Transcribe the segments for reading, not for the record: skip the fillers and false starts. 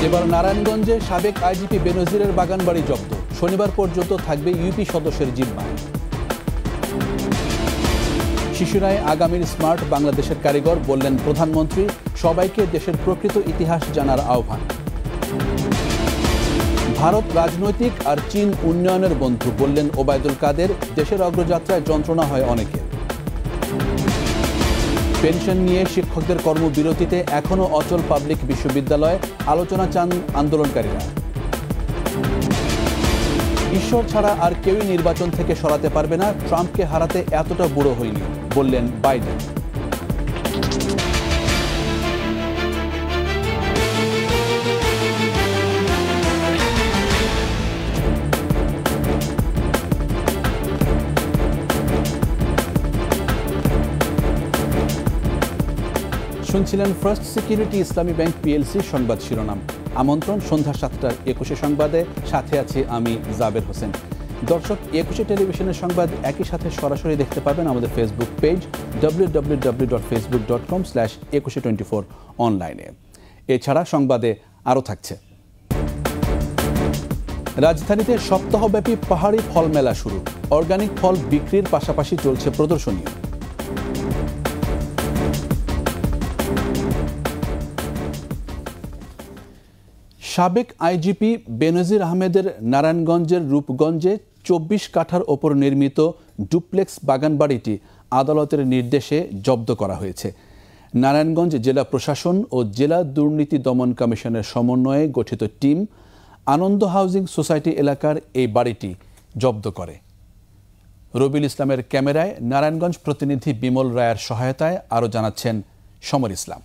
এবার নারায়ণগঞ্জে সাবেক আইজিপি বেনজিরের বাগানবাড়ি জব্দ। শনিবার পর্যন্ত থাকবে ইউপি সদস্যের জিম্মায়। শিশুরাই আগামীর স্মার্ট বাংলাদেশের কারিগর, বললেন প্রধানমন্ত্রী। সবাইকে দেশের প্রকৃত ইতিহাস জানার আহ্বান। ভারত রাজনৈতিক আর চীন উন্নয়নের বন্ধু, বললেন ওবায়দুল কাদের। দেশের অগ্রযাত্রায় যন্ত্রণা হয় অনেকের। পেনশন নিয়ে শিক্ষকদের কর্মবিরতিতে এখনও অচল পাবলিক বিশ্ববিদ্যালয়, আলোচনা চান আন্দোলনকারীরা। ঈশ্বর ছাড়া আর কেউই নির্বাচন থেকে সরাতে পারবে না, ট্রাম্পকে হারাতে এতটা বুড়ো হয়নি, বললেন বাইডেন। শুনছিলেন ফার্স্ট সিকিউরিটি ইসলামী ব্যাংক পিএলসি সংবাদ শিরোনাম। আমন্ত্রণ সন্ধ্যা 7টার সংবাদে, সাথে আছি আমি জাবের হোসেন। দর্শক, 21 টেলিভিশনের সংবাদ একই সাথে সরাসরি দেখতে পাবেন আমাদের ফেসবুক পেজ www.facebook.com/2124 অনলাইনে। এছাড়া সংবাদে আরও থাকছে। রাজধানীতে সপ্তাহব্যাপী পাহাড়ি ফল মেলা শুরু। অর্গানিক ফল বিক্রির পাশাপাশি চলছে প্রদর্শনী। সাবেক আইজিপি বেনজির আহমেদের নারায়ণগঞ্জের রূপগঞ্জে 24 কাঠার ওপর নির্মিত ডুপ্লেক্স বাগানবাড়িটি আদালতের নির্দেশে জব্দ করা হয়েছে। নারায়ণগঞ্জ জেলা প্রশাসন ও জেলা দুর্নীতি দমন কমিশনের সমন্বয়ে গঠিত টিম আনন্দ হাউজিং সোসাইটি এলাকার এই বাড়িটি জব্দ করে। রবিউল ইসলামের ক্যামেরায় নারায়ণগঞ্জ প্রতিনিধি বিমল রায়ের সহায়তায় আরও জানাচ্ছেন সমর ইসলাম।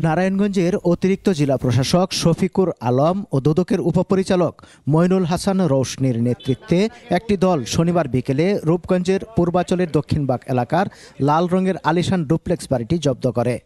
নারায়ণগঞ্জের অতিরিক্ত জেলা প্রশাসক শফিকুর আলম ও দুদকের উপপরিচালক মইনুল হাসান রৌশনীর নেতৃত্বে একটি দল শনিবার বিকেলে রূপগঞ্জের পূর্বাচলের দক্ষিণবাগ এলাকার লাল রঙের আলিশান ডুপ্লেক্স বাড়িটি জব্দ করে।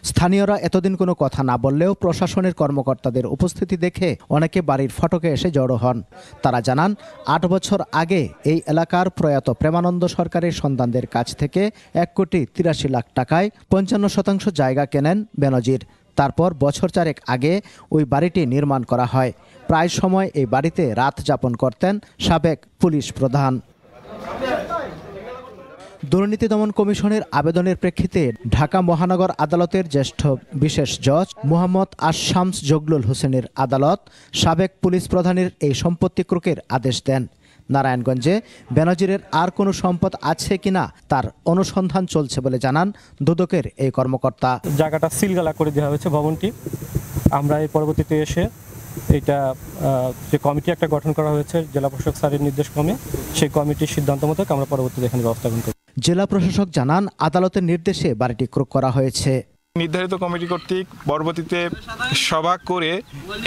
স্থানীয়রা এতদিন কোনো কথা না বললেও প্রশাসনের কর্মকর্তাদের উপস্থিতি দেখে অনেকে বাড়ির ফটকে এসে জড়ো হন। তারা জানান, 8 বছর আগে এই এলাকার প্রয়াত প্রেমানন্দ সরকারের সন্তানদের কাছ থেকে 1,83,00,000 টাকায় 55% জায়গা কেনেন বেনজির। তারপর বছর 4 আগে ওই বাড়িটি নির্মাণ করা হয়। প্রায় সময় এই বাড়িতে রাত যাপন করতেন সাবেক পুলিশ প্রধান। দুর্নীতি দমন কমিশনের আবেদনের প্রেক্ষিতে ঢাকা মহানগর আদালতের জ্যেষ্ঠ বিশেষ জজ মোহাম্মদ আশশামস জগলুল হোসেনের আদালত সাবেক পুলিশ প্রধানের এই সম্পত্তি ক্রোকের আদেশ দেন। নারায়ণগঞ্জে বেনজিরের আর কোনো সম্পদ আছে কিনা তার অনুসন্ধান চলছে বলে জানান দুদকের এই কর্মকর্তা। জায়গাটা সিলগালা করে দেওয়া হয়েছে ভবনটি। আমরা এই পরবর্তীতে এসে এটা যে কমিটি একটা গঠন করা হয়েছে জেলা প্রশাসক স্যারের নির্দেশক্রমে, সেই কমিটির সিদ্ধান্ত মতো আমরা পরবর্তীতে এখানে ব্যবস্থা গ্রহণ করি। জেলা প্রশাসক জানান, আদালতের নির্দেশে বাড়িটি ক্রয় করা হয়েছে। নির্ধারিত কমিটি কর্তৃক পরবর্তীতে সভা করে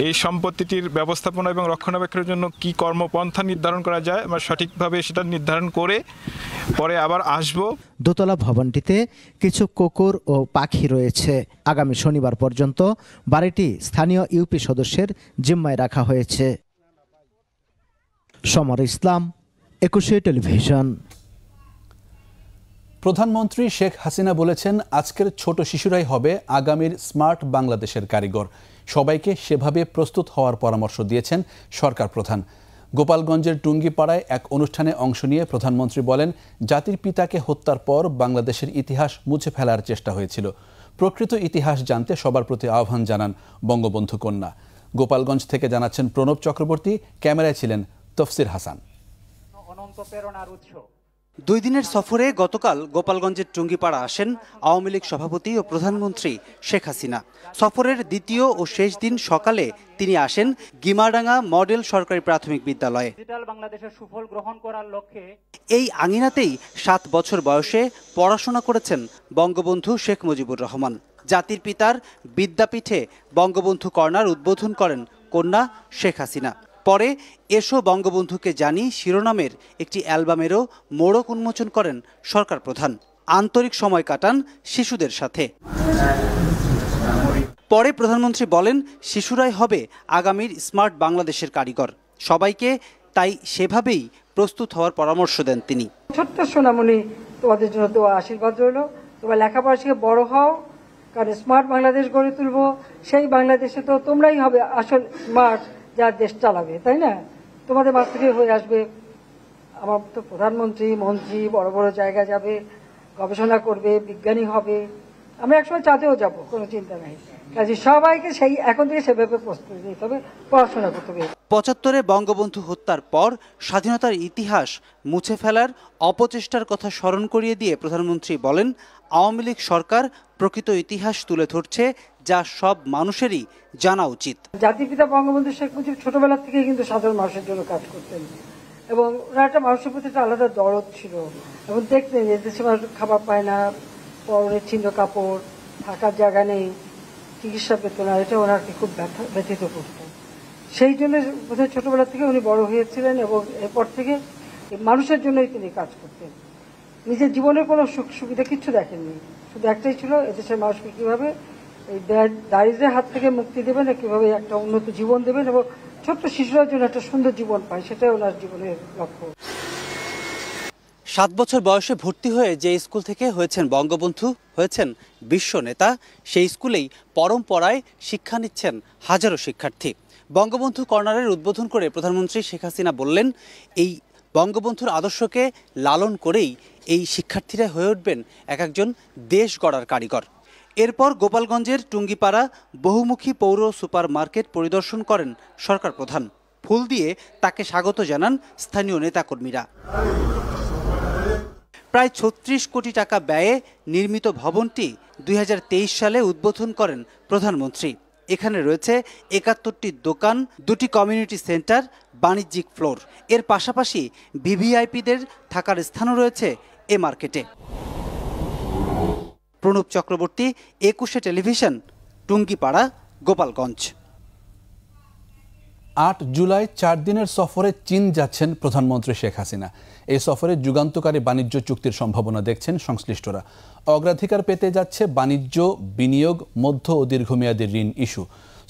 এই সম্পত্তিটির ব্যবস্থাপনা এবং রক্ষণাবেক্ষণের জন্য কি কর্মপন্থা নির্ধারণ করা যায় আমরা সঠিকভাবে সেটা নির্ধারণ করে পরে আবার আসব। দোতলা ভবনটিতে কিছু কুকুর ও পাখি রয়েছে। আগামী শনিবার পর্যন্ত বাড়িটি স্থানীয় ইউপি সদস্যের জিম্মায় রাখা হয়েছে। সমর ইসলাম, 21 টেলিভিশন। প্রধানমন্ত্রী শেখ হাসিনা বলেছেন, আজকের ছোট শিশুরাই হবে আগামীর স্মার্ট বাংলাদেশের কারিগর। সবাইকে সেভাবে প্রস্তুত হওয়ার পরামর্শ দিয়েছেন সরকার প্রধান। গোপালগঞ্জের টুঙ্গিপাড়ায় এক অনুষ্ঠানে অংশ নিয়ে প্রধানমন্ত্রী বলেন, জাতির পিতাকে হত্যার পর বাংলাদেশের ইতিহাস মুছে ফেলার চেষ্টা হয়েছিল। প্রকৃত ইতিহাস জানতে সবার প্রতি আহ্বান জানান বঙ্গবন্ধু কন্যা। গোপালগঞ্জ থেকে জানাচ্ছেন প্রণব চক্রবর্তী, ক্যামেরায় ছিলেন তফসির হাসান। 2 দিনের সফরে গতকাল গোপালগঞ্জের টুঙ্গিপাড়া আসেন আওয়ামী লীগ সভাপতি ও প্রধানমন্ত্রী শেখ হাসিনা। সফরের দ্বিতীয় ও শেষ দিন সকালে তিনি আসেন গিমারডাঙ্গা মডেল সরকারি প্রাথমিক বিদ্যালয়ে। এই আঙিনাতেই 7 বছর বয়সে পড়াশোনা করেছেন বঙ্গবন্ধু শেখ মুজিবুর রহমান। জাতির পিতার বিদ্যাপীঠে বঙ্গবন্ধু কর্নার উদ্বোধন করেন কন্যা শেখ হাসিনা। পরে এসো বঙ্গবন্ধুকে জানি শিরোনামের একটি অ্যালবামেরও মোড়ক উন্মোচন করেন সরকার প্রধান। আন্তরিক সময় কাটান শিশুদের সাথে। পরে প্রধানমন্ত্রী বলেন, শিশুরাই হবে আগামীর স্মার্ট বাংলাদেশের কারিগর। সবাইকে তাই সেভাবেই প্রস্তুত হওয়ার পরামর্শ দেন তিনি। ছোট্ট সোনামণি, তোমাদের জন্য দোয়া আশীর্বাদ রইল। তোমরা লেখাপড়া শিখে বড় হও, কারণ স্মার্ট বাংলাদেশ গড়ে তুলবো, সেই বাংলাদেশে তো তোমরাই হবে আসল স্মার্ট, যার দেশ চালাবে, তাই না? তোমাদের মাঝ থেকে হয়ে আসবে আমার তো প্রধানমন্ত্রী, মন্ত্রী, বড় বড় জায়গা যাবে, গবেষণা করবে, বিজ্ঞানী হবে। আমরা একসময় চাঁদেও যাব, কোনো চিন্তা নাই। কাজে সবাইকে সেই এখন থেকে সেভাবে প্রস্তুতি নিতে হবে, পড়াশোনা করতে হবে। ৭৫ বঙ্গবন্ধু হত্যার পর স্বাধীনতার ইতিহাস মুছে ফেলার অপচেষ্টার কথা স্মরণ করিয়ে দিয়ে প্রধানমন্ত্রী বলেন, আওয়ামী লীগ সরকার প্রকৃত ইতিহাস তুলে ধরছে, যা সব মানুষেরই জানা উচিত। জাতির পিতা বঙ্গবন্ধু শেখ মুজিব ছোটবেলা থেকে কিন্তু সাধারণ মানুষের জন্য কাজ করতেন, এবং ওনার একটা মানুষের প্রতি একটা আলাদা দরদ ছিল। এবং দেখতেন যে দেশে মানুষ খাবার পায় না, পরনের ছিন্ন কাপড়, থাকার জায়গা নেই, চিকিৎসা পেত না, এটা ওনাকে খুব ব্যথিত করত। সেই জন্য বোধহয় ছোটবেলা থেকে উনি বড় হয়েছিলেন, এবং এরপর থেকে মানুষের জন্যই তিনি কাজ করতেন। নিজের জীবনের কোনো সুখ সুবিধা কিচ্ছু দেখেননি, শুধু একটাই ছিল, এদেশের মানুষকে কিভাবে এই দারিদ্র্যের হাত থেকে মুক্তি দেবেন, কিভাবে একটা উন্নত জীবন দেবেন, এবং ছোট্ট শিশুরা জন্য একটা সুন্দর জীবন পায়, সেটাই ওনার জীবনের লক্ষ্য। 7 বছর বয়সে ভর্তি হয়ে যে স্কুল থেকে হয়েছেন বঙ্গবন্ধু, হয়েছেন বিশ্ব নেতা, সেই স্কুলেই পরম্পরায় শিক্ষা নিচ্ছেন হাজারো শিক্ষার্থী। বঙ্গবন্ধু কর্নারের উদ্বোধন করে প্রধানমন্ত্রী শেখ হাসিনা বললেন, এই বঙ্গবন্ধুর আদর্শকে লালন করেই এই শিক্ষার্থীরা হয়ে উঠবেন এক একজন দেশ গড়ার কারিগর। এরপর গোপালগঞ্জের টুঙ্গিপাড়া বহুমুখী পৌর সুপার মার্কেট পরিদর্শন করেন সরকার প্রধান। ফুল দিয়ে তাকে স্বাগত জানান স্থানীয় নেতাকর্মীরা। প্রায় ৩৬ কোটি টাকা ব্যয়ে নির্মিত ভবনটি ২০২৩ সালে উদ্বোধন করেন প্রধানমন্ত্রী। এখানে রয়েছে ৭১টি দোকান, 2টি কমিউনিটি সেন্টার, বাণিজ্যিক ফ্লোর। এর পাশাপাশি ভিভিআইপিদের থাকার স্থানও রয়েছে এ মার্কেটে। প্রণব চক্রবর্তী, ২১শে টেলিভিশন, টুঙ্গিপাড়া, গোপালগঞ্জ। ৮ জুলাই 4 দিনের সফরে চীন যাচ্ছেন প্রধানমন্ত্রী শেখ হাসিনা। এই সফরে যুগান্তকারী বাণিজ্য চুক্তির সম্ভাবনা দেখছেন সংশ্লিষ্টরা। অগ্রাধিকার পেতে যাচ্ছে বাণিজ্য, বিনিয়োগ, মধ্য ও দীর্ঘমেয়াদী ঋণ ইস্যু।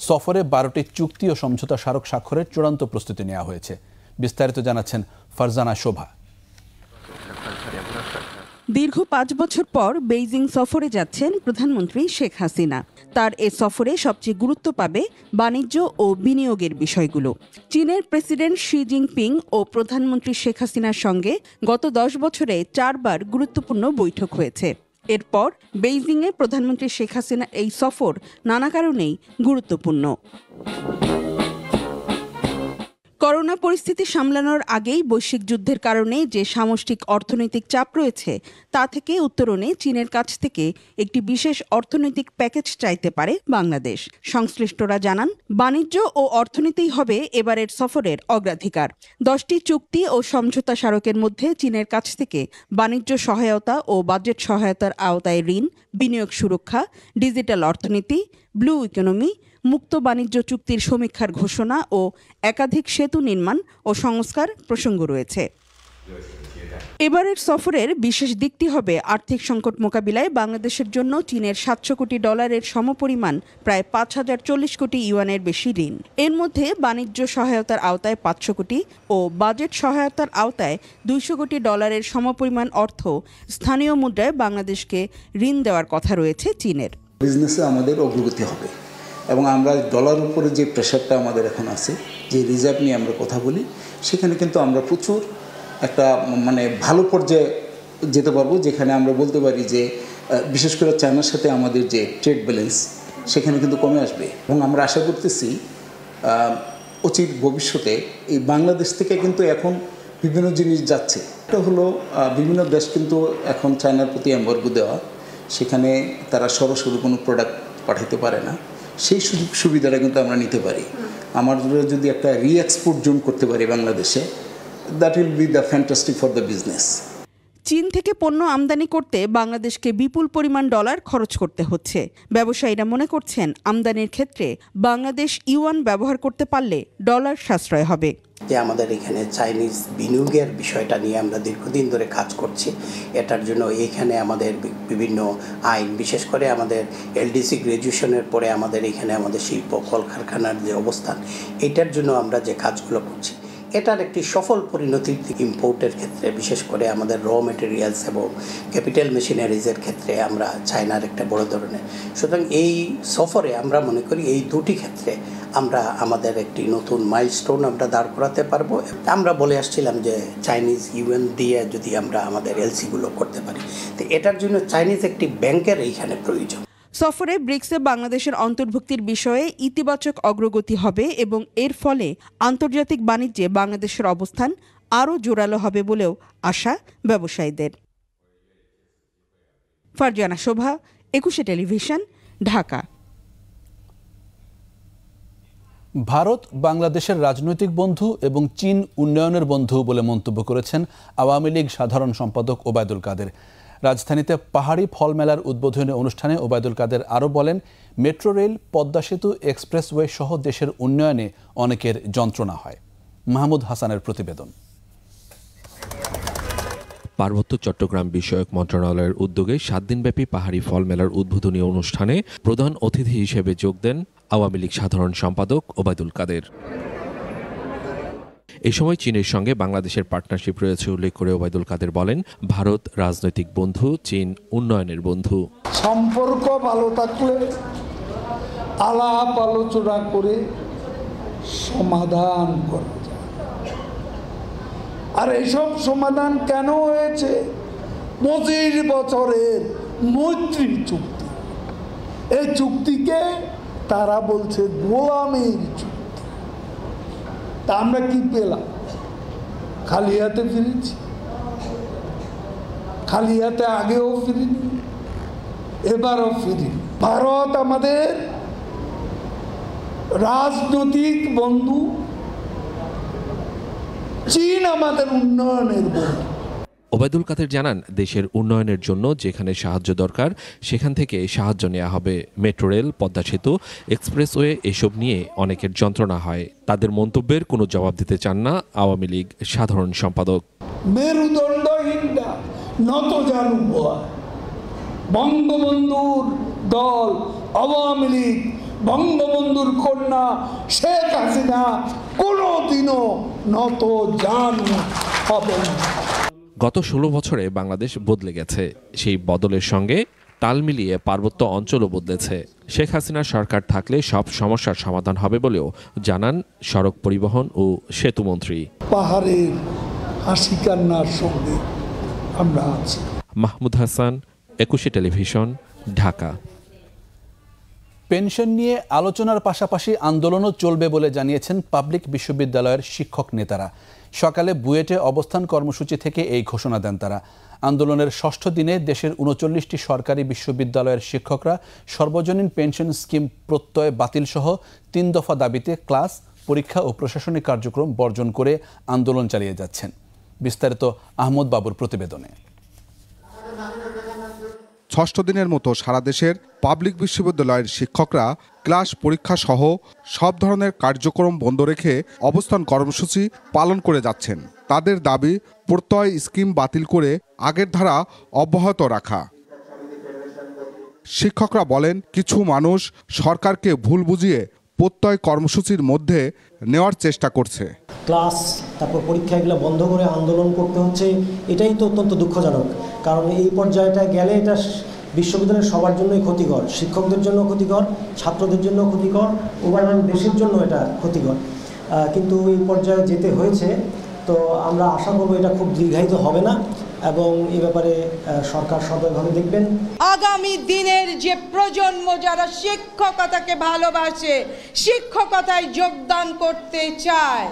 সফরে 12টি চুক্তি ও সমঝোতা স্মারক স্বাক্ষরের চূড়ান্ত প্রস্তুতি নেওয়া হয়েছে। বিস্তারিত জানাচ্ছেন ফারজানা শোভা। দীর্ঘ 5 বছর পর বেইজিং সফরে যাচ্ছেন প্রধানমন্ত্রী শেখ হাসিনা। তার এ সফরে সবচেয়ে গুরুত্ব পাবে বাণিজ্য ও বিনিয়োগের বিষয়গুলো। চীনের প্রেসিডেন্ট শি জিনপিং ও প্রধানমন্ত্রী শেখ হাসিনার সঙ্গে গত 10 বছরে 4 বার গুরুত্বপূর্ণ বৈঠক হয়েছে। এরপর বেইজিংয়ে প্রধানমন্ত্রী শেখ হাসিনার এই সফর নানা কারণেই গুরুত্বপূর্ণ। করোনা পরিস্থিতি সামলানোর আগেই বৈশ্বিক যুদ্ধের কারণে যে সামষ্টিক অর্থনৈতিক চাপ রয়েছে, তা থেকে উত্তরণে চীনের কাছ থেকে একটি বিশেষ অর্থনৈতিক প্যাকেজ চাইতে পারে বাংলাদেশ। সংশ্লিষ্টরা জানান, বাণিজ্য ও অর্থনীতিই হবে এবারের সফরের অগ্রাধিকার। 10টি চুক্তি ও সমঝোতা স্মারকের মধ্যে চীনের কাছ থেকে বাণিজ্য সহায়তা ও বাজেট সহায়তার আওতায় ঋণ, বিনিয়োগ সুরক্ষা, ডিজিটাল অর্থনীতি, ব্লু ইকোনমি, মুক্ত বাণিজ্য চুক্তির সমীক্ষার ঘোষণা ও একাধিক সেতু নির্মাণ ও সংস্কার প্রসঙ্গ রয়েছে। এবারের সফরের বিশেষ দিকটি হবে আর্থিক সংকট মোকাবিলায় বাংলাদেশের জন্য চীনের $700 কোটি সমপরিমাণ প্রায় 5040 কোটি ইউয়ানের বেশি ঋণ। এর মধ্যে বাণিজ্য সহায়তার আওতায় 500 কোটি ও বাজেট সহায়তার আওতায় $200 কোটি সমপরিমাণ অর্থ স্থানীয় মুদ্রায় বাংলাদেশকে ঋণ দেওয়ার কথা রয়েছে চীনের। বিজনেসে আমাদের অগ্রগতি হবে, এবং আমরা ডলার উপরে যে প্রেশারটা আমাদের এখন আছে, যে রিজার্ভ নিয়ে আমরা কথা বলি, সেখানে কিন্তু আমরা প্রচুর একটা ভালো পর্যায়ে যেতে পারবো, যেখানে আমরা বলতে পারি যে বিশেষ করে চায়নার সাথে আমাদের যে ট্রেড ব্যালেন্স সেখানে কিন্তু কমে আসবে। এবং আমরা আশা করতেছি অচির ভবিষ্যতে এই বাংলাদেশ থেকে কিন্তু এখন বিভিন্ন জিনিস যাচ্ছে। এটা হলো বিভিন্ন দেশ কিন্তু এখন চায়নার প্রতি এম্বার্গো দেওয়া, সেখানে তারা সরাসরি কোনো প্রোডাক্ট পাঠাতে পারে না। সেই সুযোগ সুবিধাটা কিন্তু আমরা নিতে পারি। আমরা যদি একটা রি-এক্সপোর্ট জোন করতে পারি বাংলাদেশে, that will be the fantastic for the business. চীন থেকে পণ্য আমদানি করতে বাংলাদেশকে বিপুল পরিমাণ ডলার খরচ করতে হচ্ছে। ব্যবসায়ীরা মনে করছেন, আমদানির ক্ষেত্রে বাংলাদেশ ইউয়ান ব্যবহার করতে পারলে ডলার সাশ্রয় হবে। যে আমাদের এখানে চাইনিজ বিনিয়োগের বিষয়টা নিয়ে আমরা দীর্ঘদিন ধরে কাজ করছি। এটার জন্য এইখানে আমাদের বিভিন্ন আইন, বিশেষ করে আমাদের এলডিসি গ্র্যাজুয়েশনের পরে আমাদের এখানে আমাদের শিল্প কলকারখানার যে অবস্থান, এটার জন্য আমরা যে কাজগুলো করছি, এটার একটি সফল পরিণতি ইম্পোর্টের ক্ষেত্রে, বিশেষ করে আমাদের র মেটেরিয়ালস এবং ক্যাপিটাল মেশিনারিজের ক্ষেত্রে আমরা চায়নার একটা বড় ধরনের। সুতরাং এই সফরে আমরা মনে করি এই দুটি ক্ষেত্রে আমরা আমাদের একটি নতুন মাইলস্টোন আমরা দাঁড় করাতে পারবো। আমরা বলে আসছিলাম যে চাইনিজ ইউএন দিয়ে যদি আমরা আমাদের এলসিগুলো করতে পারি, তো এটার জন্য চাইনিজ একটি ব্যাংকের এইখানে প্রয়োজন। সফরে ব্রিক্সে বাংলাদেশের অন্তর্ভুক্তির বিষয়ে ইতিবাচক অগ্রগতি হবে এবং এর ফলে আন্তর্জাতিক বাণিজ্যে বাংলাদেশের অবস্থান আরও জোরালো হবে বলেও আশা ব্যবসায়ীদের। ফারজানা শোভা, 21 টেলিভিশন, ঢাকা। ভারত বাংলাদেশের রাজনৈতিক বন্ধু এবং চীন উন্নয়নের বন্ধু বলে মন্তব্য করেছেন আওয়ামী লীগ সাধারণ সম্পাদক ওবায়দুল কাদের। রাজধানীতে পাহাড়ি ফল মেলার উদ্বোধনী অনুষ্ঠানে ওবায়দুল কাদের আরও বলেন, মেট্রো রেল, পদ্মা সেতু, এক্সপ্রেসওয়ে সহ দেশের উন্নয়নে অনেকের যন্ত্রণা হয়। মাহমুদ হাসানের প্রতিবেদন। পার্বত্য চট্টগ্রাম বিষয়ক মন্ত্রণালয়ের উদ্যোগে 7 দিনব্যাপী পাহাড়ি ফল মেলার উদ্বোধনী অনুষ্ঠানে প্রধান অতিথি হিসেবে যোগ দেন আওয়ামী লীগ সাধারণ সম্পাদক ওবায়দুল কাদের। এ সময় চীনের সঙ্গে বাংলাদেশের পার্টনারশিপ রয়েছে উল্লেখ করে ওবায়দুল কাদের বলেন, ভারত রাজনৈতিক বন্ধু, চীন উন্নয়নের বন্ধু। সম্পর্ক ভালো থাকলে আলাপ আলোচনা করে সমাধান করা যায়। আর এইসব সমাধান কেন হয়েছে? 25 বছরের মৈত্রী চুক্তি। এই চুক্তিকে তারা বলছে গোলামির চুক্তি। তা আমরা কি পেলাম? খালি হাতে ফিরেছি। খালি হাতে আগেও ফিরিনি, এবারও ফিরিনি। ভারত আমাদের রাজনৈতিক বন্ধু, চীন আমাদের উন্নয়নের বন্ধু। ওবায়দুল কাদের জানান, দেশের উন্নয়নের জন্য যেখানে সাহায্য দরকার সেখান থেকে সাহায্য নেওয়া হবে। মেট্রো রেল, পদ্মা সেতু, এক্সপ্রেসওয়ে এসব নিয়ে অনেকের যন্ত্রণা হয়। তাদের মন্তব্যের কোনো জবাব দিতে চান না আওয়ামী লীগ সাধারণ সম্পাদক। মেরুদণ্ডহীনটা নত জানু বঙ্গবন্ধুর দল আওয়ামী লীগ, বঙ্গবন্ধুর কন্যা শেখ হাসিনা কোনোদিনও নত জানু হবে না। গত 16 বছরে বাংলাদেশ বদলে গেছে। সেই বদলের সঙ্গে তাল মিলিয়ে পার্বত্য অঞ্চলও বদলেছে। শেখ হাসিনার সরকার থাকলে সব সমস্যার সমাধান হবে বলেও জানান সড়ক পরিবহন ও সেতুমন্ত্রী। পাহাড়ের হাসি কান্নার সঙ্গে আমরা আছি। মাহমুদ হাসান, 21 টেলিভিশন, ঢাকা। পেনশন নিয়ে আলোচনার পাশাপাশি আন্দোলনও চলবে বলে জানিয়েছেন পাবলিক বিশ্ববিদ্যালয়ের শিক্ষক নেতারা। সকালে বুয়েটে অবস্থান কর্মসূচি থেকে এই ঘোষণা দেন তারা। আন্দোলনের 6ষ্ঠ দিনে দেশের 39টি সরকারি বিশ্ববিদ্যালয়ের শিক্ষকরা সর্বজনীন পেনশন স্কিম প্রত্যয় বাতিল সহ 3 দফা দাবিতে ক্লাস, পরীক্ষা ও প্রশাসনিক কার্যক্রম বর্জন করে আন্দোলন চালিয়ে যাচ্ছেন। বিস্তারিত আহমদ বাবুর প্রতিবেদনে। 6ষ্ঠ দিনের মতো সারা দেশের পাবলিক বিশ্ববিদ্যালয়ের শিক্ষকরা ক্লাস, পরীক্ষা সহ সব ধরনের কার্যক্রম বন্ধ রেখে অবস্থান কর্মসূচি পালন করে যাচ্ছেন। তাদের দাবি, প্রত্যয় স্কিম বাতিল করে আগের ধারা অব্যাহত রাখা। শিক্ষকরা বলেন, কিছু মানুষ সরকারকে ভুল বুঝিয়ে প্রত্যয় কর্মসূচির মধ্যে নেওয়ার চেষ্টা করছে। ক্লাস, তারপর পরীক্ষা এগুলো বন্ধ করে আন্দোলন করতে হচ্ছে, এটাই তো অত্যন্ত দুঃখজনক। কারণ এই পর্যায়টা গেলে এটা বিশ্ববিদ্যালয়ের সবার জন্যই ক্ষতিকর, শিক্ষকদের জন্য ক্ষতিকর, ছাত্রদের জন্য ক্ষতিকর, ওভারঅল দেশের জন্য এটা ক্ষতিকর। কিন্তু এই পর্যায়ে যেতে হয়েছে, তো আমরা আশা করব এটা খুব দীর্ঘায়িত হবে না এবং এই ব্যাপারে সরকার সদয়ভাবে দেখবেন। আগামী দিনের যে প্রজন্ম যারা শিক্ষকতাকে ভালোবাসে, শিক্ষকতায় যোগদান করতে চায়,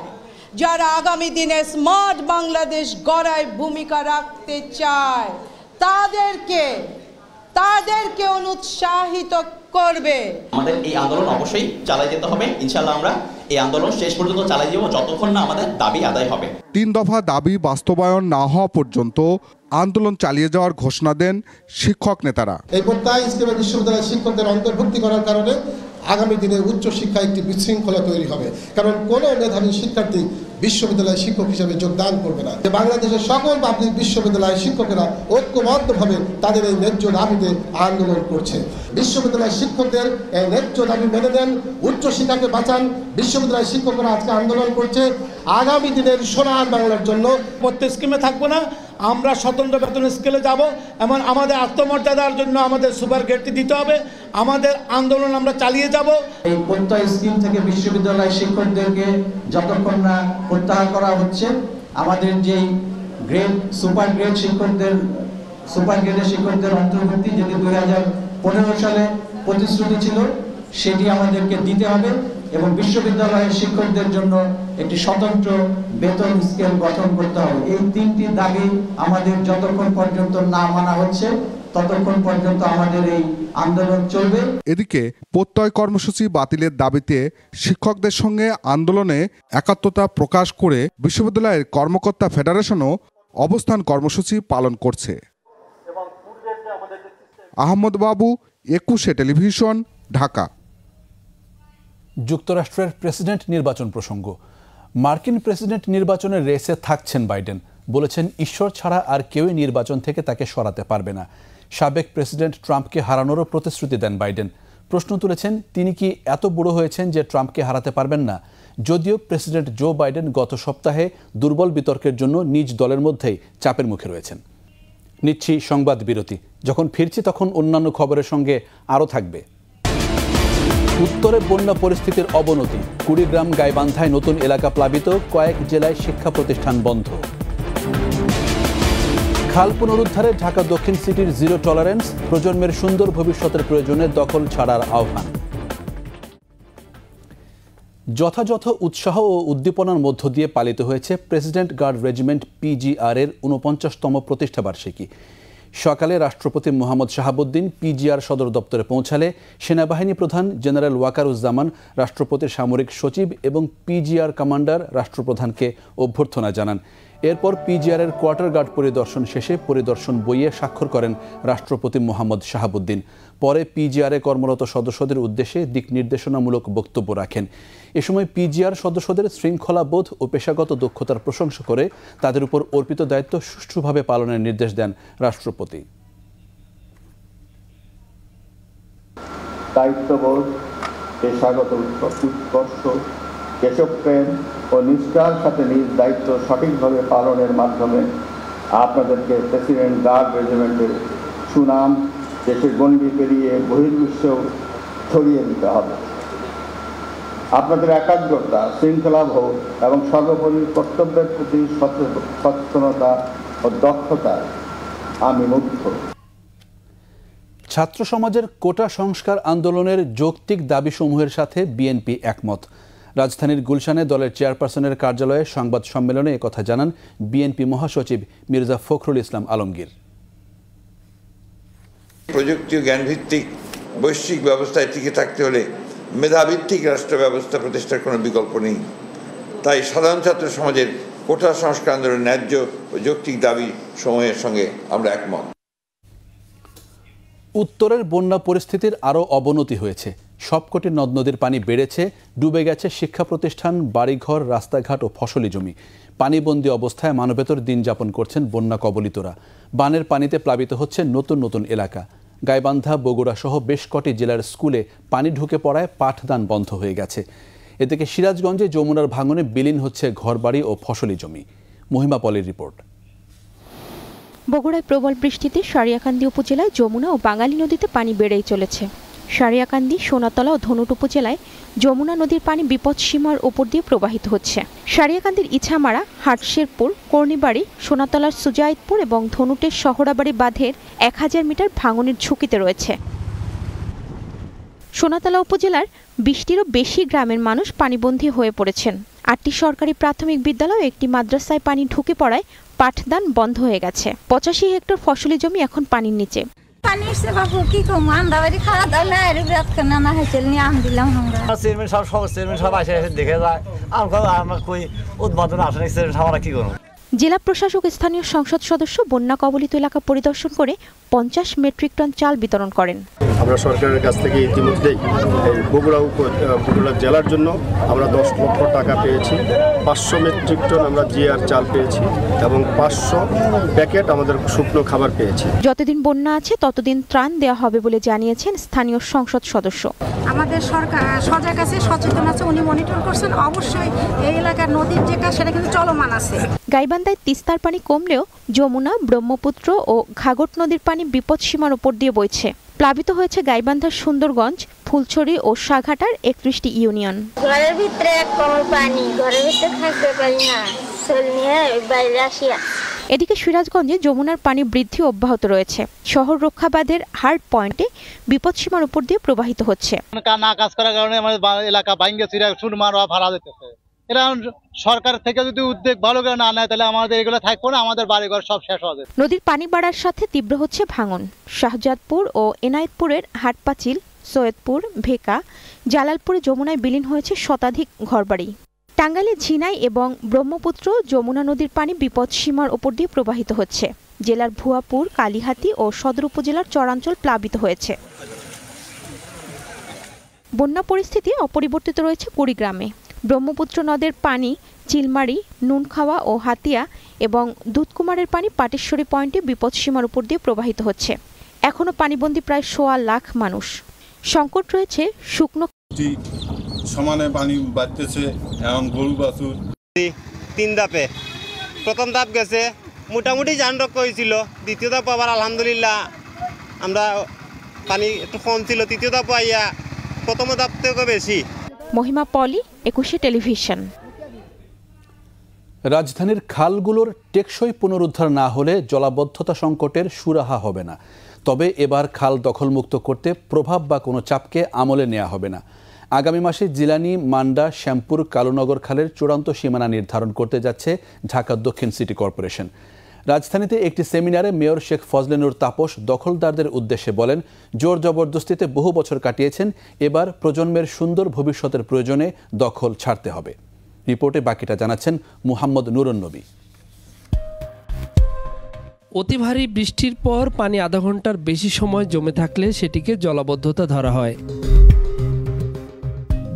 যারা আগামী দিনে স্মার্ট বাংলাদেশ গড়ায় ভূমিকা রাখতে চায়, তাদেরকে অনুৎসাহিত করবে। আমাদের এই আন্দোলন অবশ্যই চালিয়ে যেতে হবে। ইনশাআল্লাহ আমরা এই আন্দোলন শেষ পর্যন্ত চালিয়ে যাব যতক্ষণ না আমাদের দাবি আদায় হবে। 3 দফা দাবি বাস্তবায়ন না হওয়া পর্যন্ত আন্দোলন চালিয়ে যাওয়ার ঘোষণা দেন শিক্ষক নেতারা। এই প্রত্যয় স্কিমে বিশ্ববিদ্যালয়ের শিক্ষকদের অন্তর্ভুক্তি করার কারণে আগামী দিনে উচ্চশিক্ষা একটি বিশৃঙ্খলা তৈরি হবে। কারণ কোনো মেধাবী শিক্ষার্থী বিশ্ববিদ্যালয়ের শিক্ষক হিসেবে যোগদান করবে না। বাংলাদেশের সকল পাবলিক বিশ্ববিদ্যালয়ের শিক্ষকেরা ঐক্যবদ্ধভাবে তাদের এই ন্যায্য দাবিতে আন্দোলন করছে। বিশ্ববিদ্যালয়ের শিক্ষকদের এই ন্যায্য দাবি মেনে দেন, উচ্চশিক্ষাকে বাঁচান। বিশ্ববিদ্যালয়ের শিক্ষকরা আজকে আন্দোলন করছে আগামী দিনের সোনার বাংলার জন্য। প্রত্যেক স্কিমে থাকবো না, আমরা স্বতন্ত্র বেতন স্কেলে যাব এবং আমাদের আত্মমর্যাদার জন্য আমাদের সুপার গ্রেডটি দিতে হবে। আমাদের আন্দোলন আমরা চালিয়ে যাব। এই প্রত্যয় স্কিম থেকে বিশ্ববিদ্যালয়ের শিক্ষকদেরকে যতক্ষণ না প্রত্যাহার করা হচ্ছে, আমাদের যেই গ্রেড সুপার গ্রেডের শিক্ষকদের অন্তর্ভুক্তি যেটি 2015 সালে প্রতিশ্রুতি ছিল, সেটি আমাদেরকে দিতে হবে এবং বিশ্ববিদ্যালয়ের শিক্ষকদের জন্য একটি স্বতন্ত্র বেতন স্কেল গঠন করতে হবে। এই তিনটি দাবি আমাদের যতক্ষণ পর্যন্ত না মানা হচ্ছে ততক্ষণ পর্যন্ত আমাদের এই আন্দোলন চলবে। এদিকে প্রত্যয় কর্মসূচি বাতিলের দাবিতে শিক্ষকদের সঙ্গে আন্দোলনে একাত্মতা প্রকাশ করে বিশ্ববিদ্যালয়ের কর্মকর্তা ফেডারেশনও অবস্থান কর্মসূচি পালন করছে। আহমদ বাবু, 21 টেলিভিশন, ঢাকা। যুক্তরাষ্ট্রের প্রেসিডেন্ট নির্বাচন প্রসঙ্গ। মার্কিন প্রেসিডেন্ট নির্বাচনের রেসে থাকছেন বাইডেন। বলেছেন ঈশ্বর ছাড়া আর কেউই নির্বাচন থেকে তাকে সরাতে পারবে না। সাবেক প্রেসিডেন্ট ট্রাম্পকে হারানোরও প্রতিশ্রুতি দেন বাইডেন। প্রশ্ন তুলেছেন, তিনি কি এত বুড়ো হয়েছেন যে ট্রাম্পকে হারাতে পারবেন না? যদিও প্রেসিডেন্ট জো বাইডেন গত সপ্তাহে দুর্বল বিতর্কের জন্য নিজ দলের মধ্যেই চাপের মুখে রয়েছেন। নিচ্ছি সংবাদ বিরতি। যখন ফিরছি তখন অন্যান্য খবরের সঙ্গে আরও থাকবে। উত্তরে বন্যা পরিস্থিতির অবনতি। কুড়িগ্রাম গাইবান্ধায় নতুন এলাকা প্লাবিত, কয়েক জেলায় শিক্ষা প্রতিষ্ঠান বন্ধ। খাল পুনরুদ্ধারে ঢাকা দক্ষিণ সিটির জিরো টলারেন্স, প্রজন্মের সুন্দর ভবিষ্যতের প্রয়োজনে দখল ছাড়ার আহ্বান। যথাযথ উৎসাহ ও উদ্দীপনার মধ্য দিয়ে পালিত হয়েছে প্রেসিডেন্ট গার্ড রেজিমেন্ট PGR এর 49তম প্রতিষ্ঠাবার্ষিকী। সকালে রাষ্ট্রপতি মোহাম্মদ শাহাবুদ্দিন PGR সদর দপ্তরে পৌঁছালে সেনাবাহিনী প্রধান জেনারেল ওয়াকারুজ্জামান, রাষ্ট্রপতির সামরিক সচিব এবং PGR কমান্ডার রাষ্ট্রপ্রধানকে অভ্যর্থনা জানান। এরপর PGR এর কোয়ার্টার গার্ড পরিদর্শন শেষে পরিদর্শন বইয়ে স্বাক্ষর করেন রাষ্ট্রপতি মোহাম্মদ শাহাবুদ্দিন। পরে PGR এ কর্মরত সদস্যদের উদ্দেশ্যে দিক নির্দেশনামূলক বক্তব্য রাখেন। এ সময় PGR সদস্যদের শৃঙ্খলাবোধ ও পেশাগত দক্ষতার প্রশংসা করে তাদের উপর অর্পিত দায়িত্ব সুষ্ঠুভাবে পালনের নির্দেশ দেন রাষ্ট্রপতি। দায়িত্ববোধ, পেশাগত উৎকর্ষ, দেশপ্রেম ও নিষ্ঠার সাথে নিজ দায়িত্ব সঠিকভাবে পালনের মাধ্যমে আপনাদেরকে প্রেসিডেন্ট গার্ড রেজিমেন্টের সুনাম দেশের গণ্ডি পেরিয়ে বহির্বিশ্বেও ছড়িয়ে দিতে হবে। আপনাদের একাগ্রতা, শৃঙ্খলাবোধ এবং সর্বোপরি কর্তব্যের প্রতি সচেতনতা ও দক্ষতায় আমি মুগ্ধ। ছাত্র সমাজের কোটা সংস্কার আন্দোলনের যৌক্তিক দাবিসমূহের সাথে বিএনপি একমত। রাজধানীর গুলশানে দলের চেয়ারপারসনের কার্যালয়ে সংবাদ সম্মেলনে একথা জানান বিএনপি মহাসচিব মির্জা ফখরুল ইসলাম আলমগীর। প্রযুক্তি ও জ্ঞানভিত্তিক বৈশ্বিক ব্যবস্থায় টিকে থাকতে হলে মেধাভিত্তিক রাষ্ট্র ব্যবস্থা প্রতিষ্ঠার কোনো বিকল্প নেই। তাই সাধারণ ছাত্র সমাজের কোটা সংস্কার আন্দোলনের ন্যায্য ও যৌক্তিক দাবি সমূহের সঙ্গে আমরা একমত। উত্তরের বন্যা পরিস্থিতির আরও অবনতি হয়েছে। সবকটি নদ নদীর পানি বেড়েছে, ডুবে গেছে শিক্ষা প্রতিষ্ঠান, বাড়িঘর, রাস্তাঘাট ও ফসলি জমি। পানিবন্দী অবস্থায় মানবেতর দিন যাপন করছেন বন্যা কবলিতরা। বানের পানিতে প্লাবিত হচ্ছে নতুন নতুন এলাকা। গাইবান্ধা, বগুড়া সহ বেশ কটি জেলার স্কুলে পানি ঢুকে পড়ায় পাঠদান বন্ধ হয়ে গেছে। এদিকে সিরাজগঞ্জে যমুনার ভাঙনে বিলীন হচ্ছে ঘরবাড়ি ও ফসলি জমি। মহিমা পলের রিপোর্ট। বগুড়ায় প্রবল বৃষ্টিতে সারিয়াকান্দি উপজেলায় যমুনা ও বাঙালি নদীতে পানি বেড়েই চলেছে। সারিয়াকান্দি, সোনাতলা ও ধনুট উপজেলায় যমুনা নদীর পানি বিপদসীমার ওপর দিয়ে প্রবাহিত হচ্ছে। সারিয়াকান্দির ইছামারা, হাটশেরপুর, কর্ণিবাড়ি, সোনাতলার সুজাইতপুর এবং ধনুটের শহরাবাড়ি বাঁধের 1000 মিটার ভাঙনের ঝুঁকিতে রয়েছে। সোনাতলা উপজেলার 20টিরও বেশি গ্রামের মানুষ পানিবন্দী হয়ে পড়েছেন। 8টি সরকারি প্রাথমিক বিদ্যালয় ও একটি মাদ্রাসায় পানি ঢুকে পড়ায় পাঠদান বন্ধ হয়ে গেছে। 85 হেক্টর ফসলি জমি এখন পানির নিচে। জেলা প্রশাসক স্থানীয় সংসদ সদস্য বন্যা কবলিত এলাকা পরিদর্শন করে 50 মেট্রিক টন চাল বিতরণ করেন। আমরা সরকারের কাছ থেকে ইতিমধ্যেই এই বগুড়া জেলার জন্য আমরা 10 লক্ষ টাকা পেয়েছি, 500 মেট্রিক টন আমরা জিআর চাল পেয়েছি এবং 500 প্যাকেট আমাদের শুকনো খাবার পেয়েছি। যতদিন বন্যা আছে ততদিন ত্রাণ দেওয়া হবে বলে জানিয়েছেন স্থানীয় সংসদ সদস্য। আমাদের সরকার সজাগ আছে, সচেতন আছে, উনি মনিটর করছেন। অবশ্যই এই এলাকার নদীর যে কাজ সেটা কিন্তু চলমান আছে। গাইবান্ধায় তিস্তার পানি কমলেও যমুনা, ব্রহ্মপুত্র ও ঘাঘট নদীর পানি বিপদসীমার উপর দিয়ে বইছে। প্লাবিত হয়েছে গাইবান্ধার সুন্দরগঞ্জ, ফুলছড়ি ও সাঘাটার 31টি ইউনিয়ন। ঘরের ভিতরে এক কমল পানি, ঘরের ভিতরে থাকতে পারি না, চল নিয়ে বাইরে আসিয়া। এদিকে সিরাজগঞ্জে যমুনার পানি বৃদ্ধি অব্যাহত রয়েছে। শহর রক্ষাবাদের হার্ড পয়েন্টে বিপদসীমার উপর দিয়ে প্রবাহিত হচ্ছে। না কাজ করার কারণে আমাদের এলাকা ভাঙ্গে চিরা সুরমার ভাড়া যেতেছে। এরা সরকার থেকে যদি উদ্যোগ ভালো করে না নেয় তাহলে আমাদের এগুলো থাকবো না, আমাদের বাড়িঘর সব শেষ হবে। নদীর পানি বাড়ার সাথে তীব্র হচ্ছে ভাঙন। শাহজাদপুর ও এনায়েতপুরের হাটপাচিল, সৈয়দপুর, ভেকা, জালালপুরে যমুনায় বিলীন হয়েছে শতাধিক ঘরবাড়ি। টাঙ্গাইলে ঝিনাই এবং ব্রহ্মপুত্র যমুনা নদীর পানি বিপদসীমার ওপর দিয়ে প্রবাহিত হচ্ছে। জেলার ভুয়াপুর, কালিহাতী ও সদর উপজেলার চরাঞ্চল প্লাবিত হয়েছে। বন্যা পরিস্থিতি অপরিবর্তিত রয়েছে কুড়িগ্রামে। ব্রহ্মপুত্র নদের পানি চিলমারি, নুনখাওয়া ও হাতিয়া এবং দুধকুমারের পানি পাটেশ্বরী পয়েন্টে বিপদসীমার উপর দিয়ে প্রবাহিত হচ্ছে। এখনও পানিবন্দী প্রায় 1.25 লাখ মানুষ। সংকট রয়েছে শুকনো সমানে পানি বাড়তেছে। এখন গরু বাছুর 3 ধাপে, প্রথম ধাপ গেছে মোটামুটি যান রক্ষা হয়েছিল। দ্বিতীয় ধাপ আবার আলহামদুলিল্লাহ আমরা পানি একটু কম ছিল। তৃতীয় ধাপ আইয়া প্রথম ধাপ থেকে বেশি। মহিমা পলি, 21 টেলিভিশন। রাজধানীর খালগুলোর টেকসই পুনরুদ্ধার না হলে জলাবদ্ধতা সংকটের সুরাহা হবে না। তবে এবার খাল দখলমুক্ত করতে প্রভাব বা কোনো চাপকে আমলে নেওয়া হবে না। আগামী মাসে জিলানি, মান্ডা, শ্যামপুর, কালুনগর খালের চূড়ান্ত সীমানা নির্ধারণ করতে যাচ্ছে ঢাকা দক্ষিণ সিটি কর্পোরেশন। রাজধানীতে একটি সেমিনারে মেয়র শেখ ফজলে নূর তাপস দখলদারদের উদ্দেশ্যে বলেন, জোর জবরদস্তিতে বহু বছর কাটিয়েছেন, এবার প্রজন্মের সুন্দর ভবিষ্যতের প্রয়োজনে দখল ছাড়তে হবে। রিপোর্টে বাকিটা জানাচ্ছেন মুহাম্মদ নুরুন নবী। অতি ভারী বৃষ্টির পর পানি আধা ঘন্টার বেশি সময় জমে থাকলে সেটিকে জলাবদ্ধতা ধরা হয়।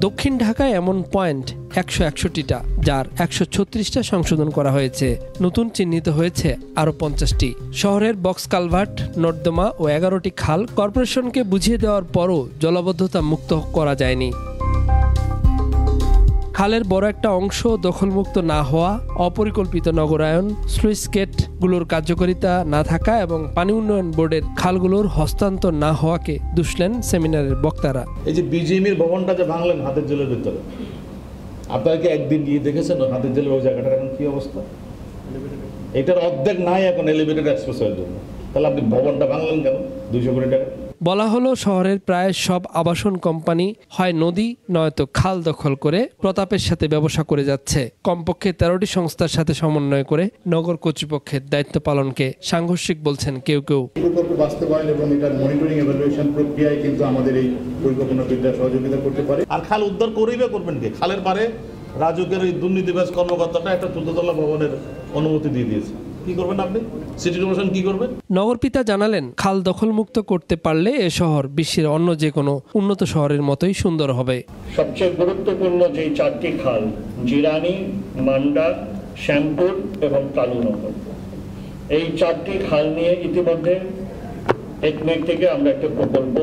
দক্ষিণ ঢাকায় এমন পয়েন্ট 161টা, যার 136টা সংশোধন করা হয়েছে। নতুন চিহ্নিত হয়েছে আরও 50টি। শহরের বক্স কালভার্ট, নর্দমা ও 11টি খাল কর্পোরেশনকে বুঝিয়ে দেওয়ার পরও জলাবদ্ধতা মুক্ত করা যায়নি। খালের বড় একটা অংশ দখলমুক্ত না হওয়া, অপরিকল্পিত নগরায়ন, স্লুইস গেটগুলোর কার্যকারিতা না থাকা এবং পানি উন্নয়ন বোর্ডের খালগুলোর হস্তান্তর না হওয়াকে দুষলেন সেমিনারের বক্তারা। এই যে বিজিএমির ভবনটা যে ভাঙলেন হাতের জেলের ভিতরে, আপনারা কি একদিন গিয়ে দেখেছেন হাতের জেলের ওই জায়গাটার এখন কি অবস্থা? এটার অর্ধেক নাই এখন এলিভেটেড এক্সপ্রেসওয়ের জন্য। তাহলে আপনি ভবনটা ভাঙলেন কেন 200 কোটি টাকা? বলা হলো, শহরের প্রায় সব আবাসন কোম্পানি হয় নদী নয়তো খাল দখল করে প্রতাপের সাথে ব্যবসা করে যাচ্ছে। কমপক্ষে 13টি সংস্থার সাথে সমন্বয় করে নগর কর্তৃপক্ষের দায়িত্ব পালনকে সাংঘর্ষিক বলছেন কেউ কেউ। প্রকল্প বাস্তবায়ন এবং এটার মনিটরিং এভালুয়েশন প্রক্রিয়ায় কিন্তু আমাদের এই পরিকল্পনাবিদরা সহযোগিতা করতে পারে। আর খাল উদ্ধার করেই বা করবেন কে? খালের পারে রাজুকের এই দুর্নীতিবাজ কর্মকর্তাটা একটা 14তলা ভবনের অনুমতি দিয়ে দিয়েছে। কি করবেন আপনি? সিটি কর্পোরেশন কি করবে? নগরপিতা জানালেন, খাল দখলমুক্ত করতে পারলে এ শহর বিশ্বের অন্য যে কোনো উন্নত শহরের মতোই সুন্দর হবে। সবচেয়ে গুরুত্বপূর্ণ যে 4টি খাল, জিরানি, মান্ডা, শ্যামপুর এবং কালুনগর, এই 4টি খাল নিয়ে ইতিমধ্যে টেকনিক থেকে আমরা একটা প্রকল্প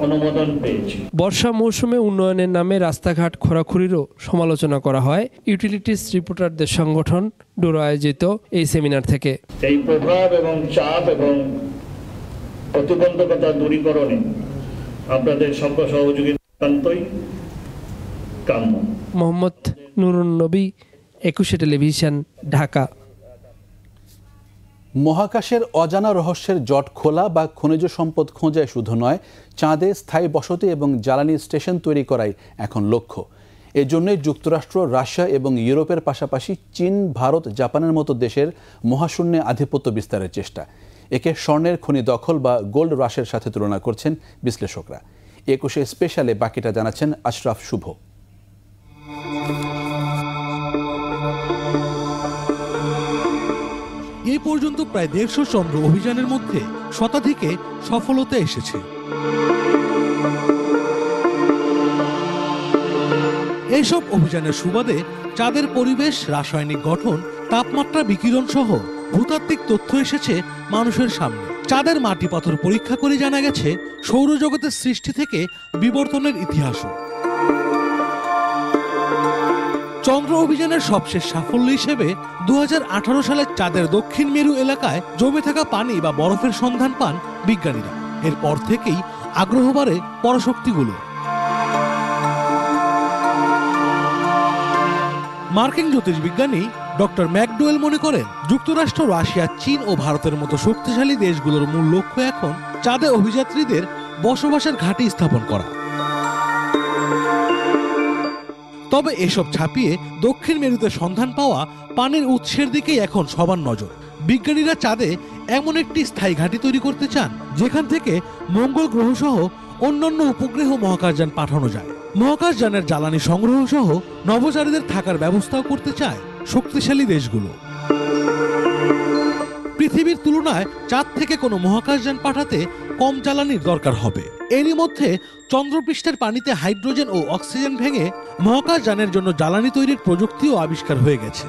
অনুমোদন পেয়েছি। বর্ষা মৌসুমে উন্নয়নের নামে রাস্তাঘাট খোঁড়াখুড়িরও সমালোচনা করা হয় ইউটিলিটিস রিপোর্টারদের সংগঠন ডোরো আয়োজিত এই সেমিনার থেকে। এই প্রভাব এবং চাপ এবং প্রতিবন্ধকতা দূরীকরণে আপনাদের সকল সহযোগিতা একান্তই কাম্য। মোহাম্মদ নুরুন নবী, 21 টেলিভিশন, ঢাকা। মহাকাশের অজানা রহস্যের জট খোলা বা খনিজ সম্পদ খোঁজায় শুধু নয়, চাঁদে স্থায়ী বসতি এবং জ্বালানি স্টেশন তৈরি করাই এখন লক্ষ্য। এজন্যই যুক্তরাষ্ট্র, রাশিয়া এবং ইউরোপের পাশাপাশি চীন, ভারত, জাপানের মতো দেশের মহাশূন্যে আধিপত্য বিস্তারের চেষ্টা। একে স্বর্ণের খনি দখল বা গোল্ড রাশের সাথে তুলনা করছেন বিশ্লেষকরা। 21 স্পেশালে বাকিটা জানাচ্ছেন আশরাফ শুভ। এ পর্যন্ত প্রায় 150 চন্দ্র অভিযানের মধ্যে শতাধিকে সফলতা এসেছে। এইসব অভিযানের সুবাদে চাঁদের পরিবেশ, রাসায়নিক গঠন, তাপমাত্রা, বিকিরণ সহ ভূতাত্ত্বিক তথ্য এসেছে মানুষের সামনে। চাঁদের মাটি পাথর পরীক্ষা করে জানা গেছে সৌরজগতের সৃষ্টি থেকে বিবর্তনের ইতিহাসও। চন্দ্র অভিযানের সবশেষ সাফল্য হিসেবে 2018 সালে চাঁদের দক্ষিণ মেরু এলাকায় জমে থাকা পানি বা বরফের সন্ধান পান বিজ্ঞানীরা। এরপর থেকেই আগ্রহ বাড়ে পরাশক্তিগুলো। মার্কিন জ্যোতির্বিজ্ঞানী ডক্টর ম্যাকডোয়েল মনে করেন, যুক্তরাষ্ট্র, রাশিয়া, চীন ও ভারতের মতো শক্তিশালী দেশগুলোর মূল লক্ষ্য এখন চাঁদে অভিযাত্রীদের বসবাসের ঘাঁটি স্থাপন করা। তবে এসব ছাপিয়ে দক্ষিণ মেরুতে সন্ধান পাওয়া পানির উৎসের দিকেই এখন সবার নজর। বিজ্ঞানীরা চাঁদে এমন একটি স্থায়ী ঘাঁটি তৈরি করতে চান যেখান থেকে মঙ্গল গ্রহ সহ অন্যান্য উপগ্রহ মহাকাশযান পাঠানো যায়। মহাকাশযানের জ্বালানি সংগ্রহ সহ নভোচারীদের থাকার ব্যবস্থাও করতে চায় শক্তিশালী দেশগুলো। পৃথিবীর তুলনায় চাঁদ থেকে কোনো মহাকাশযান পাঠাতে কম জ্বালানির দরকার হবে। এরই মধ্যে চন্দ্রপৃষ্ঠের পানিতে হাইড্রোজেন ও অক্সিজেন ভেঙে মহাকাশযানের জন্য জ্বালানি তৈরির প্রযুক্তিও আবিষ্কার হয়ে গেছে।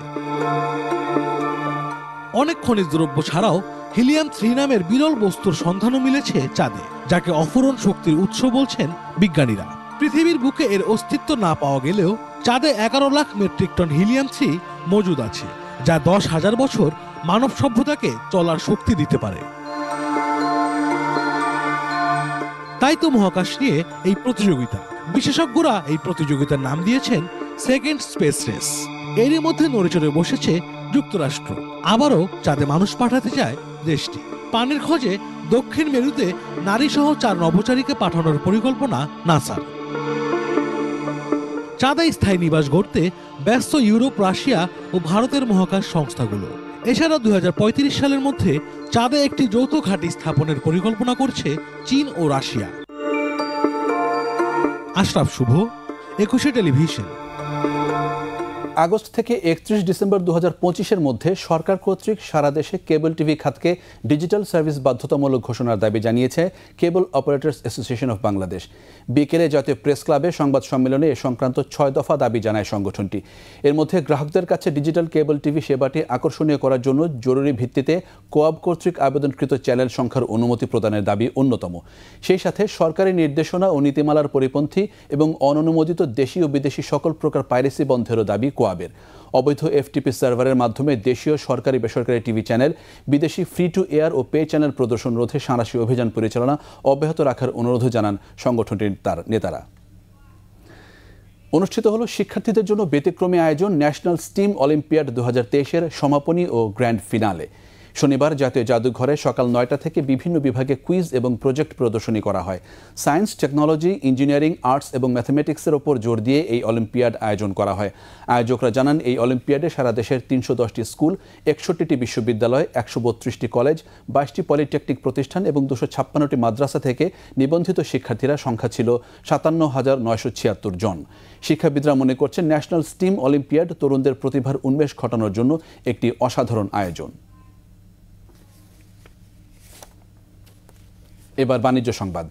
অনেক খনিজ দ্রব্য ছাড়াও হিলিয়াম-3 নামের বিরল বস্তুর সন্ধানও মিলেছে চাঁদে, যাকে অফুরন শক্তির উৎস বলছেন বিজ্ঞানীরা। পৃথিবীর বুকে এর অস্তিত্ব না পাওয়া গেলেও চাঁদে 11 লাখ মেট্রিক টন হিলিয়াম-3 মজুদ আছে, যা 10,000 বছর মানব সভ্যতাকে চলার শক্তি দিতে পারে। তাই তো মহাকাশ নিয়ে এই প্রতিযোগিতা। বিশেষজ্ঞরা এই প্রতিযোগিতার নাম দিয়েছেন সেকেন্ড স্পেস রেস। এরই মধ্যে নড়েচড়ে বসেছে যুক্তরাষ্ট্র। আবারও চাঁদে মানুষ পাঠাতে চায় দেশটি। পানির খোঁজে দক্ষিণ মেরুতে নারী সহ 4 নভোচারীকে পাঠানোর পরিকল্পনা নাসার। চাঁদে স্থায়ী নিবাস গড়তে ব্যস্ত ইউরোপ, রাশিয়া ও ভারতের মহাকাশ সংস্থাগুলো। এছাড়া 2035 সালের মধ্যে চাঁদে একটি যৌথ ঘাঁটি স্থাপনের পরিকল্পনা করছে চীন ও রাশিয়া। আশরাফ শুভ, 21 টেলিভিশন। আগস্ট থেকে 31 ডিসেম্বর 2025-এর মধ্যে সরকার কর্তৃক সারা দেশে কেবল টিভি খাতকে ডিজিটাল সার্ভিস বাধ্যতামূলক ঘোষণার দাবি জানিয়েছে কেবল অপারেটরস অ্যাসোসিয়েশন অফ বাংলাদেশ। বিকেলে জাতীয় প্রেস ক্লাবে সংবাদ সম্মেলনে এ সংক্রান্ত 6 দফা দাবি জানায় সংগঠনটি। এর মধ্যে গ্রাহকদের কাছে ডিজিটাল কেবল টিভি সেবাটি আকর্ষণীয় করার জন্য জরুরি ভিত্তিতে কোয়াব কর্তৃক আবেদনকৃত চ্যানেল সংখ্যার অনুমতি প্রদানের দাবি অন্যতম। সেই সাথে সরকারি নির্দেশনা ও নীতিমালার পরিপন্থী এবং অননুমোদিত দেশি ও বিদেশি সকল প্রকার পাইরেসি বন্ধেরও দাবি কোয়াবের। অবৈধ এফটিপি সার্ভারের মাধ্যমে দেশীয় সরকারি বেসরকারি টিভি চ্যানেল, বিদেশি ফ্রি টু এয়ার ও পে চ্যানেল প্রদর্শন রোধে সাঁড়াশি অভিযান পরিচালনা অব্যাহত রাখার অনুরোধ জানান সংগঠনটির তার নেতারা। অনুষ্ঠিত হলো শিক্ষার্থীদের জন্য ব্যতিক্রমী আয়োজন ন্যাশনাল স্টিম অলিম্পিয়াড 2023-এর সমাপনী ও গ্র্যান্ড ফিনালে। শনিবার জাতীয় জাদুঘরে সকাল 9টা থেকে বিভিন্ন বিভাগে কুইজ এবং প্রজেক্ট প্রদর্শনী করা হয়। সায়েন্স, টেকনোলজি, ইঞ্জিনিয়ারিং, আর্টস এবং ম্যাথমেটিক্সের ওপর জোর দিয়ে এই অলিম্পিয়াড আয়োজন করা হয়। আয়োজকরা জানান, এই অলিম্পিয়াডে সারা দেশের 310টি স্কুল, 61টি বিশ্ববিদ্যালয়, 132টি কলেজ, 22টি পলিটেকনিক প্রতিষ্ঠান এবং 256টি মাদ্রাসা থেকে নিবন্ধিত শিক্ষার্থীরা সংখ্যা ছিল 57,976 জন। শিক্ষাবিদরা মনে করছেন, ন্যাশনাল স্টিম অলিম্পিয়াড তরুণদের প্রতিভার উন্মেষ ঘটানোর জন্য একটি অসাধারণ আয়োজন। এবার বাণিজ্য সংবাদ।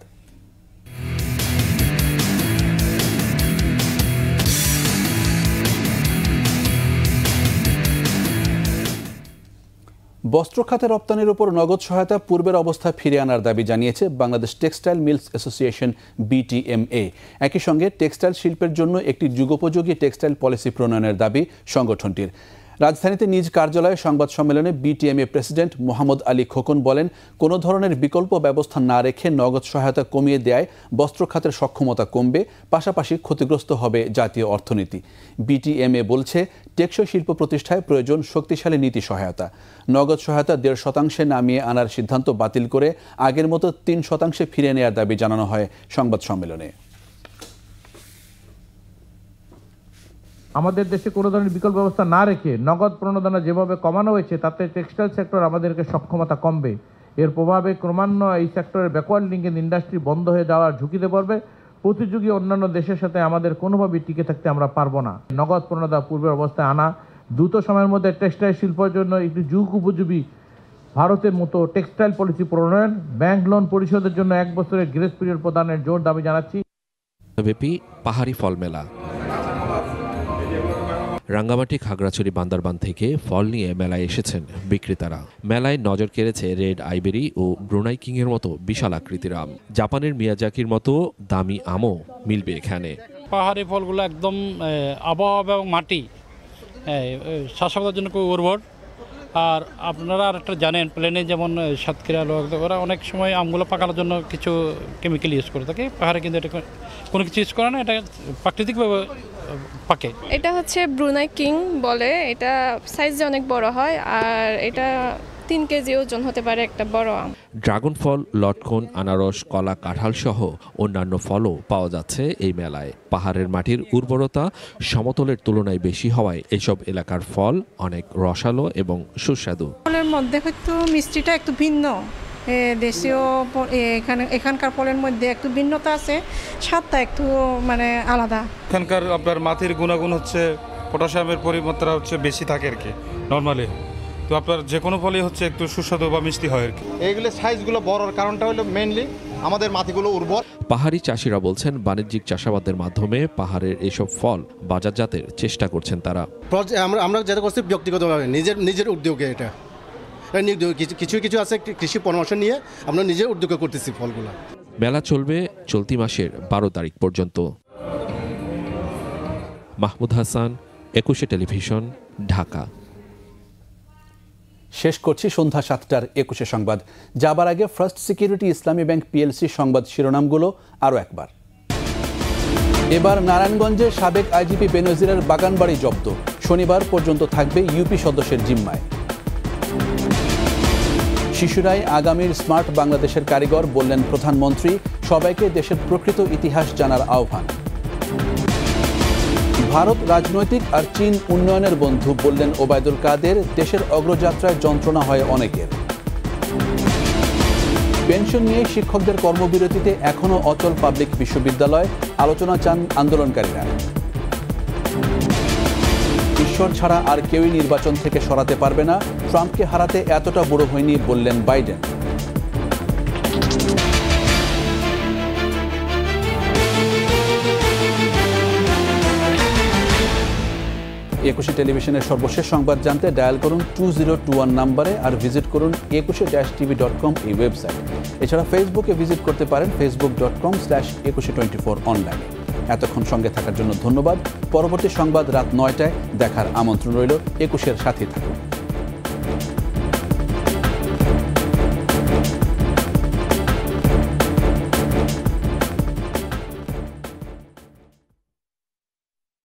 বস্ত্র খাতে রপ্তানির উপর নগদ সহায়তা পূর্বের অবস্থায় ফিরে আনার দাবি জানিয়েছে Bangladesh textile mills association BTMA। একই সঙ্গে টেক্সটাইল শিল্পের জন্য একটি যুগোপযোগী টেক্সটাইল পলিসি প্রণয়নের দাবি সংগঠনটির। রাজধানীতে নিজ কার্যালয়ে সংবাদ সম্মেলনে BTMA প্রেসিডেন্ট মোহাম্মদ আলী খোকন বলেন, কোনো ধরনের বিকল্প ব্যবস্থা না রেখে নগদ সহায়তা কমিয়ে দেয় বস্ত্র খাতের সক্ষমতা কমবে, পাশাপাশি ক্ষতিগ্রস্ত হবে জাতীয় অর্থনীতি। BTMA বলছে, টেকসই শিল্প প্রতিষ্ঠায় প্রয়োজন শক্তিশালী নীতি সহায়তা। নগদ সহায়তা 1.5% নামিয়ে আনার সিদ্ধান্ত বাতিল করে আগের মতো 3% ফিরে নেওয়ার দাবি জানানো হয় সংবাদ সম্মেলনে। আমাদের দেশে কোনো ধরনের বিকল্প ব্যবস্থা না রেখে নগদ প্রণোদনা যেভাবে কমানো হয়েছে, তাতে টেক্সটাইল সেক্টর আমাদেরকে সক্ষমতা কমবে। এর প্রভাবে ক্রমান্বয়ে এই সেক্টরের ব্যাকওয়ার্ড লিঙ্কেজ ইন্ডাস্ট্রি বন্ধ হয়ে যাওয়ার ঝুঁকিতে পড়বে। প্রতিযোগী অন্যান্য দেশের সাথে আমাদের কোনোভাবেই টিকে থাকতে আমরা পারবো না। নগদ প্রণোদনা পূর্বের অবস্থায় আনা, দ্রুত সময়ের মধ্যে টেক্সটাইল শিল্পের জন্য একটি যুগ উপযোগী ভারতের মতো টেক্সটাইল পলিসি প্রণয়ন, ব্যাংক লোন পরিশোধের জন্য 1 বছরের গ্রেস পিরিয়ড প্রদানের জোর দাবি জানাচ্ছি। ব্যাপী পাহাড়ি ফল মেলা। রাঙ্গামাটি, খাগড়াছড়ি, বান্দরবান থেকে ফল নিয়ে মেলায় এসেছেন বিক্রেতারা। মেলায় নজর কেড়েছে রেড আইবেরি ও ব্রুনাই কিং এর মতো বিশাল আকৃতির আম। জাপানের মিয়াজাকির মতো দামি আমও মিলবে এখানে। পাহাড়ি ফলগুলো একদম আবহাওয়া এবং মাটি চাষাবাদের জন্য খুব উর্বর। আর আপনারা আর একটা জানেন, প্লেনে যেমন সাতক্ষীরা ওরা অনেক সময় আমগুলো পাকানোর জন্য কিছু কেমিক্যাল ইউজ করে থাকে। পাহাড়ে কিন্তু এটা কোনো কিছু ইউজ করে না, এটা প্রাকৃতিকভাবে পাকে। এটা হচ্ছে ব্রুনাই কিং বলে, এটা সাইজে অনেক বড় হয় আর এটা 3 কেজি ওজন হতে পারে একটা বড় আম। ড্রাগন ফল, লটকন, আনারস, কলা, কাঁঠাল সহ অন্যান্য ফলও পাওয়া যাচ্ছে এই মেলায়। পাহাড়ের মাটির উর্বরতা সমতলের তুলনায় বেশি হওয়ায় এসব এলাকার ফল অনেক রসালো এবং সুস্বাদু। ফলের মধ্যে হয়তো মিষ্টিটা একটু ভিন্ন, দেশীয় এখানকার ফলের মধ্যে একটু ভিন্নতা আছে, স্বাদটা একটু মানে আলাদা। এখানকার আপনার মাটির গুণাগুণ হচ্ছে পটাশিয়ামের পরিমাত্রা হচ্ছে বেশি থাকে আর কি নর্মালি। তো আপনার যে কোনো ফলই হচ্ছে একটু সুস্বাদু বা মিষ্টি হয় আর কি। এইগুলো সাইজগুলো বড়র কারণটা হলো মেইনলি আমাদের মাটিগুলো উর্বর। পাহাড়ি চাষিরা বলছেন বাণিজ্যিক চাষাবাদের মাধ্যমে পাহাড়ের এসব ফল বাজারজাতের চেষ্টা করছেন তারা। আমরা যেটা করছি ব্যক্তিগতভাবে নিজের উদ্যোগে, এটা কিছু আছে কৃষি পরামর্শ নিয়ে আমরা নিজের উদ্যোগে করতেছি ফলগুলো। মেলা চলবে চলতি মাসের 12 তারিখ পর্যন্ত। মাহমুদ হাসান, 21 টেলিভিশন, ঢাকা। শেষ করছি সন্ধ্যা 7টার 21 সংবাদ। যাবার আগে ফার্স্ট সিকিউরিটি ইসলামী ব্যাংক পিএলসি সংবাদ শিরোনামগুলো আরও একবার। এবার নারায়ণগঞ্জে সাবেক আইজিপি বেনজিরের বাগানবাড়ি জব্দ, শনিবার পর্যন্ত থাকবে ইউপি সদস্যের জিম্মায়। শিশুরাই আগামীর স্মার্ট বাংলাদেশের কারিগর, বললেন প্রধানমন্ত্রী। সবাইকে দেশের প্রকৃত ইতিহাস জানার আহ্বান। ভারত রাজনৈতিক আর চীন উন্নয়নের বন্ধু, বললেন ওবায়দুল কাদের। দেশের অগ্রযাত্রায় যন্ত্রণা হয় অনেকের। পেনশন নিয়ে শিক্ষকদের কর্মবিরতিতে এখনও অচল পাবলিক বিশ্ববিদ্যালয়, আলোচনা চান আন্দোলনকারীরা। ঈশ্বর ছাড়া আর কেউই নির্বাচন থেকে সরাতে পারবে না, ট্রাম্পকে হারাতে এতটা বুড়ো হয়নি, বললেন বাইডেন। 21 টেলিভিশনের সর্বশেষ সংবাদ জানতে ডায়াল করুন 2021 নম্বরে আর ভিজিট করুন 21-tv.com এই ওয়েবসাইট। এছাড়া ফেসবুকে ভিজিট করতে পারেন facebook.com/2124 অনলাইনে। এতক্ষণ সঙ্গে থাকার জন্য ধন্যবাদ। পরবর্তী সংবাদ রাত 9টায় দেখার আমন্ত্রণ রইল। 21-এর সাথে থাকুন।